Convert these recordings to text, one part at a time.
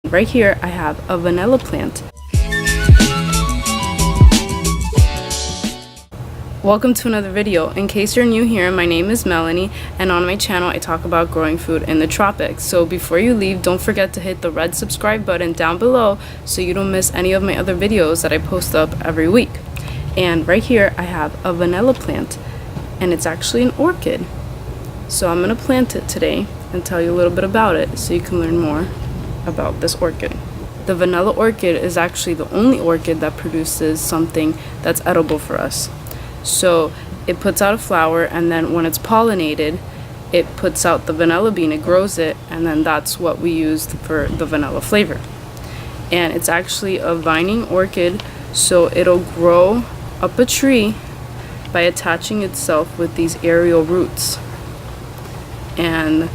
Right here I have a vanilla plant. Welcome to another video. In case you're new here, my name is Melanie, and on my channel I talk about growing food in the tropics. So before you leave, don't forget to hit the red subscribe button down below so you don't miss any of my other videos that I post up every week. And right here I have a vanilla plant, and it's actually an orchid. So I'm going to plant it today and tell you a little bit about it so you can learn more about this orchid. The vanilla orchid is actually the only orchid that produces something that's edible for us. So it puts out a flower, and then when it's pollinated, it puts out the vanilla bean, it grows it, and then that's what we use for the vanilla flavor. And it's actually a vining orchid, so it'll grow up a tree by attaching itself with these aerial roots. And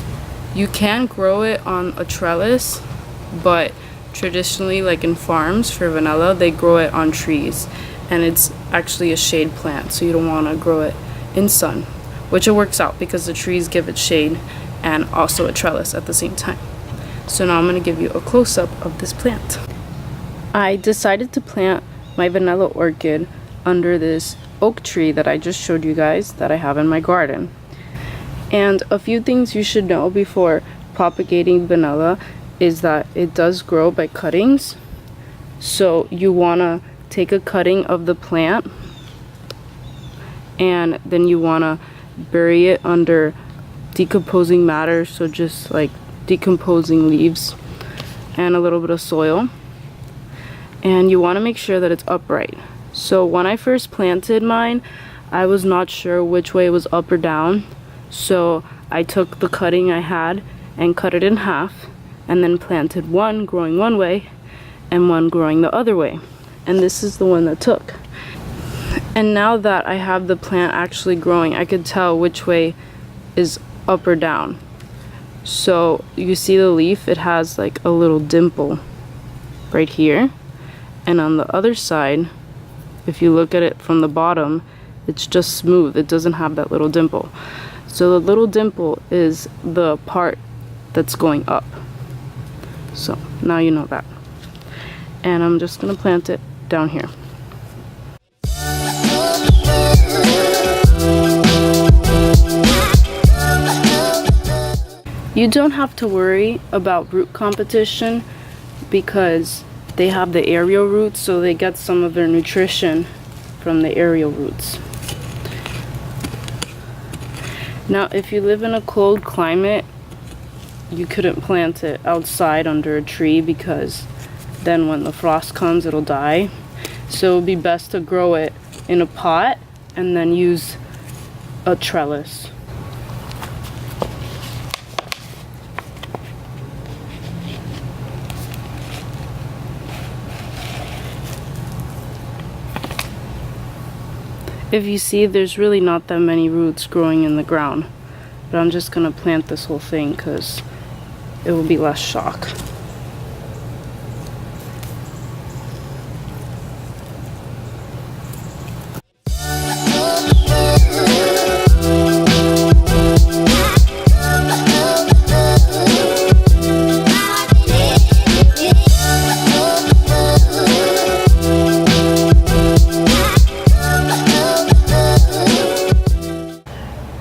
you can grow it on a trellis, but traditionally, like in farms for vanilla, they grow it on trees. And it's actually a shade plant, so you don't want to grow it in sun, which it works out because the trees give it shade and also a trellis at the same time. So now I'm going to give you a close-up of this plant. I decided to plant my vanilla orchid under this oak tree that I just showed you guys that I have in my garden. And a few things you should know before propagating vanilla is that it does grow by cuttings. So you want to take a cutting of the plant, and then you want to bury it under decomposing matter, so just like decomposing leaves and a little bit of soil. And you want to make sure that it's upright. So when I first planted mine, I was not sure which way was up or down, so I took the cutting I had and cut it in half, and then planted one growing one way and one growing the other way. And this is the one that took. And now that I have the plant actually growing, I could tell which way is up or down. So you see the leaf, it has like a little dimple right here, and on the other side, if you look at it from the bottom, it's just smooth. It doesn't have that little dimple. So the little dimple is the part that's going up. So now you know that. And I'm just gonna plant it down here. You don't have to worry about root competition because they have the aerial roots, so they get some of their nutrition from the aerial roots. Now if you live in a cold climate, you couldn't plant it outside under a tree because then when the frost comes it'll die. So it would be best to grow it in a pot and then use a trellis. If you see, there's really not that many roots growing in the ground, but I'm just gonna plant this whole thing because it will be less shock.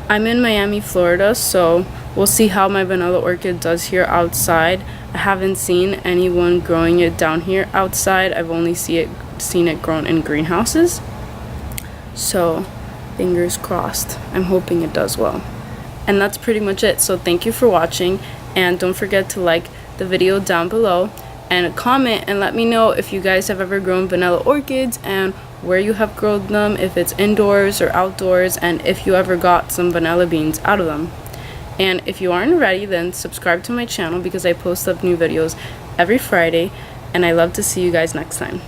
I'm in Miami, Florida, so we'll see how my vanilla orchid does here outside. I haven't seen anyone growing it down here outside. I've only seen it grown in greenhouses. So fingers crossed. I'm hoping it does well. And that's pretty much it. So thank you for watching, and don't forget to like the video down below and comment and let me know if you guys have ever grown vanilla orchids and where you have grown them, if it's indoors or outdoors, and if you ever got some vanilla beans out of them. And if you aren't already, then subscribe to my channel because I post up new videos every Friday, and I love to see you guys next time.